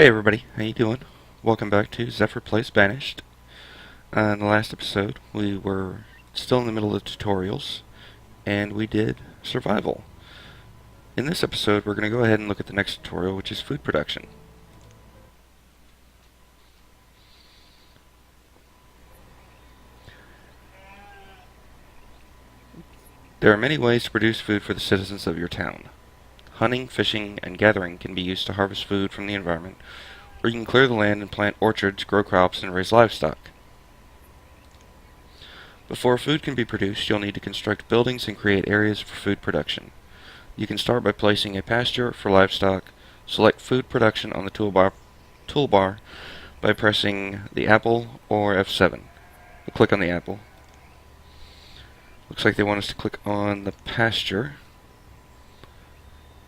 Hey everybody, how you doing? Welcome back to Zyphyr Plays Banished. In the last episode, we were still in the middle of tutorials, and we did survival. In this episode, we're going to go ahead and look at the next tutorial, which is food production. There are many ways to produce food for the citizens of your town. Hunting, fishing, and gathering can be used to harvest food from the environment, or you can clear the land and plant orchards, grow crops, and raise livestock. Before food can be produced, you'll need to construct buildings and create areas for food production. You can start by placing a pasture for livestock. Select food production on the toolbar by pressing the apple or F7. We'll click on the apple. Looks like they want us to click on the pasture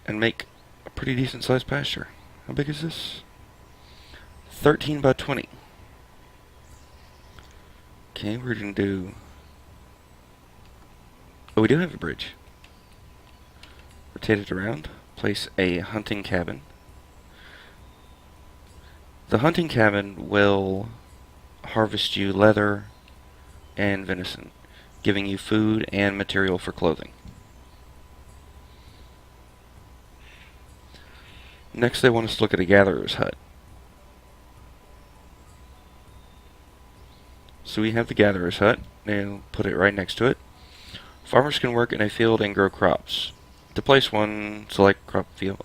and make a pretty decent sized pasture. How big is this? 13 by 20. Okay, we're going to do... Oh, we do have a bridge. Rotate it around. Place a hunting cabin. The hunting cabin will harvest you leather and venison, giving you food and material for clothing. Next, they want us to look at a gatherer's hut. So we have the gatherer's hut, and put it right next to it. Farmers can work in a field and grow crops. To place one, select crop field.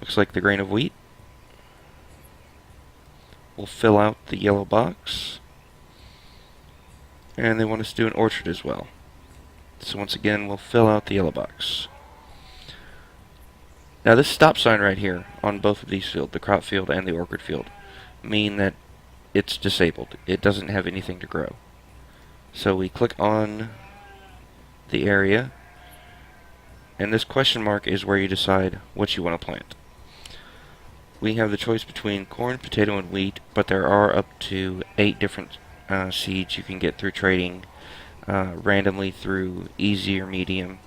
Looks like the grain of wheat. We'll fill out the yellow box. And they want us to do an orchard as well. So once again, we'll fill out the yellow box. Now this stop sign right here on both of these fields, the crop field and the orchard field, mean that it's disabled. It doesn't have anything to grow. So we click on the area, and this question mark is where you decide what you want to plant. We have the choice between corn, potato, and wheat, but there are up to 8 different seeds you can get through trading randomly through easy or medium.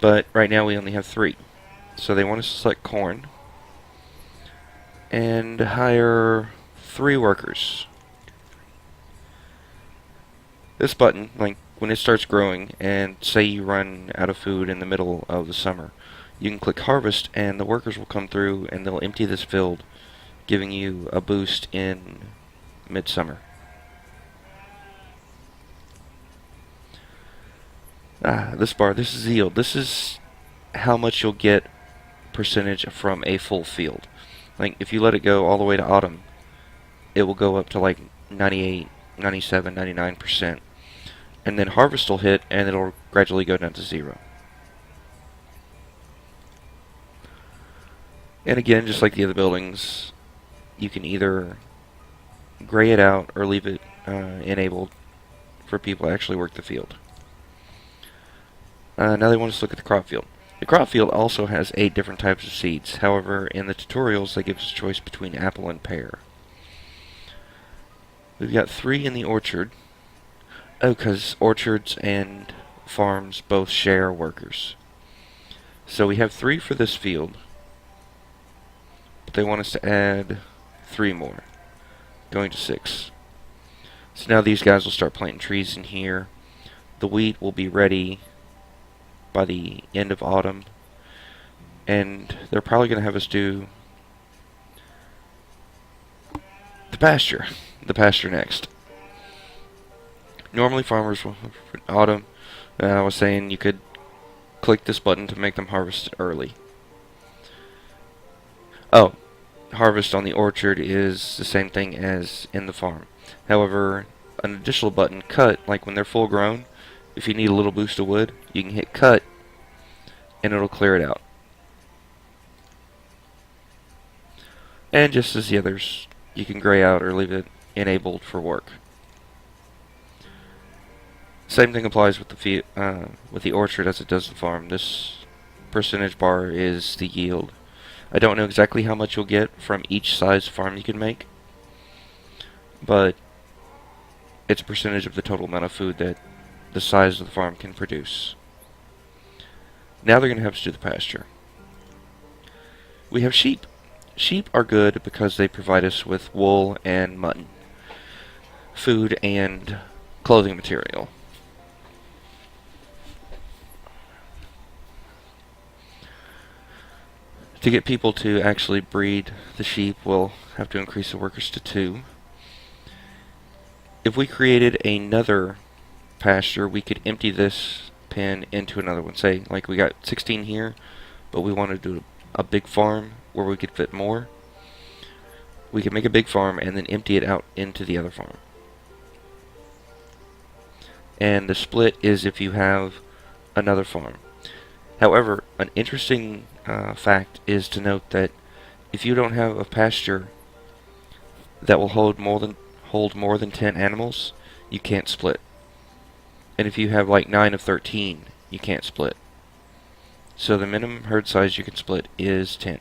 But right now we only have 3. So they want us to select corn and hire 3 workers. This button, like when it starts growing, and say you run out of food in the middle of the summer, you can click harvest and the workers will come through and they'll empty this field, giving you a boost in midsummer. This bar, this is yield. This is how much you'll get percentage from a full field. Like if you let it go all the way to autumn, it will go up to like 98, 97, 99%. And then harvest will hit and it'll gradually go down to 0. And again, just like the other buildings, you can either gray it out or leave it enabled for people to actually work the field. Now they want us to look at the crop field. The crop field also has 8 different types of seeds. However, in the tutorials, they give us a choice between apple and pear. We've got 3 in the orchard. Oh, because orchards and farms both share workers. So we have 3 for this field, but they want us to add 3 more, going to 6. So now these guys will start planting trees in here. The wheat will be ready by the end of autumn, and they're probably going to have us do the pasture next. Normally farmers will, for autumn, I was saying you could click this button to make them harvest early. Oh, harvest on the orchard is the same thing as in the farm. However, an additional button, cut, like when they're full grown, if you need a little boost of wood, you can hit cut and it'll clear it out. And just as the others, you can gray out or leave it enabled for work. Same thing applies with the orchard as it does the farm. This percentage bar is the yield. I don't know exactly how much you'll get from each size farm you can make, but it's a percentage of the total amount of food that the size of the farm can produce. Now they're going to have us do the pasture. We have sheep. Sheep are good because they provide us with wool and mutton, food and clothing material. To get people to actually breed the sheep, we'll have to increase the workers to 2. If we created another pasture, we could empty this pen into another one. Say, like we got 16 here, but we want to do a big farm where we could fit more. We could make a big farm and then empty it out into the other farm. And the split is if you have another farm. However, an interesting fact is to note that if you don't have a pasture that will hold more than 10 animals, you can't split. And if you have like 9 of 13, you can't split. So the minimum herd size you can split is 10.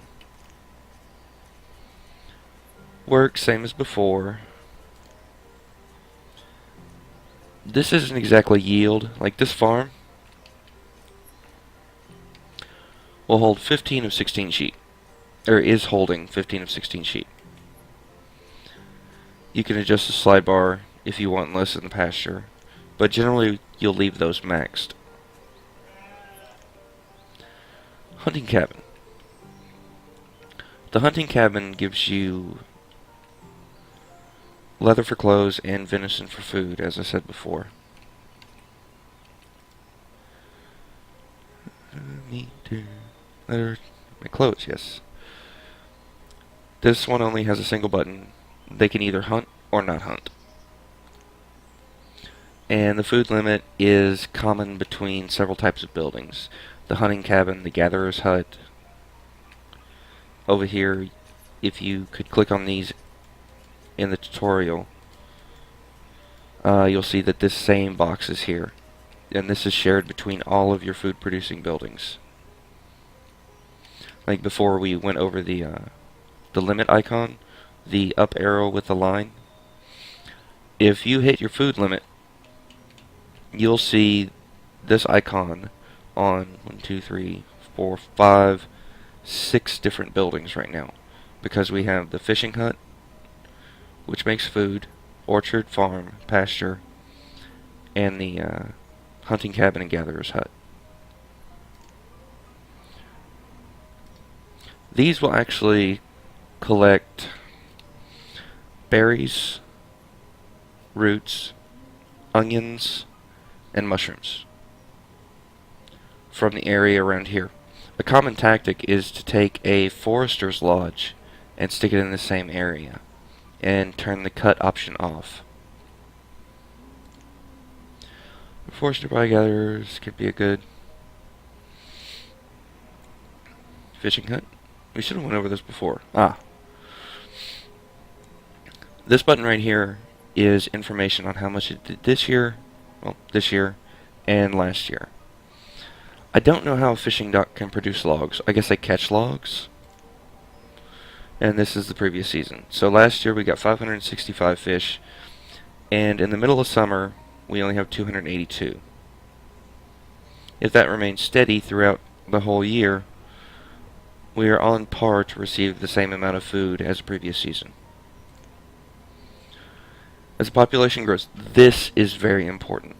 Work same as before. This isn't exactly yield. Like this farm will hold 15 of 16 sheep. Or is holding 15 of 16 sheep. You can adjust the slide bar if you want less in the pasture, but generally you'll leave those maxed. Hunting cabin. The hunting cabin gives you leather for clothes and venison for food, as I said before. Leather, my clothes, yes. This one only has a single button. They can either hunt or not hunt. And the food limit is common between several types of buildings. The hunting cabin, the gatherer's hut. Over here, if you could click on these in the tutorial, you'll see that this same box is here. And this is shared between all of your food producing buildings. Like before we went over the limit icon, the up arrow with the line. If you hit your food limit, you'll see this icon on 1, 2, 3, 4, 5, 6 different buildings right now. Because we have the fishing hut, which makes food, orchard, farm, pasture, and the hunting cabin and gatherer's hut. These will actually collect berries, roots, onions, and mushrooms from the area around here. A common tactic is to take a forester's lodge and stick it in the same area and turn the cut option off. Forester by gatherers could be a good fishing hut. We should have went over this before. This button right here is information on how much it did this year, and last year. I don't know how a fishing dock can produce logs. I guess they catch logs. And this is the previous season. So last year we got 565 fish, and in the middle of summer we only have 282. If that remains steady throughout the whole year, we are on par to receive the same amount of food as the previous season. As the population grows, this is very important.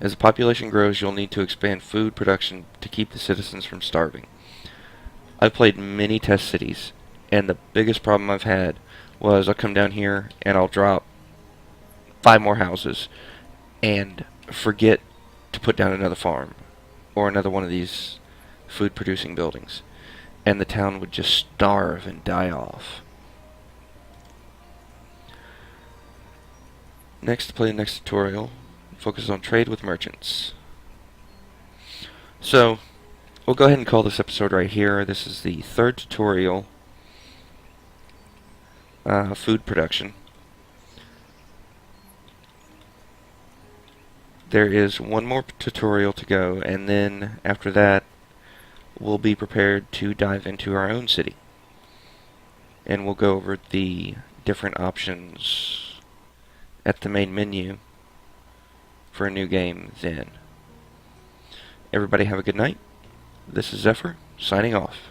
As the population grows, you'll need to expand food production to keep the citizens from starving. I've played many test cities, and the biggest problem I've had was I'll come down here and I'll drop 5 more houses and forget to put down another farm or another one of these food producing buildings, and the town would just starve and die off. Next, to play the next tutorial, focuses on trade with merchants. So, we'll go ahead and call this episode right here. This is the 3rd tutorial, food production. There is one more tutorial to go, and then after that, we'll be prepared to dive into our own city. And we'll go over the different options at the main menu for a new game then. Everybody have a good night. This is Zyphyr, signing off.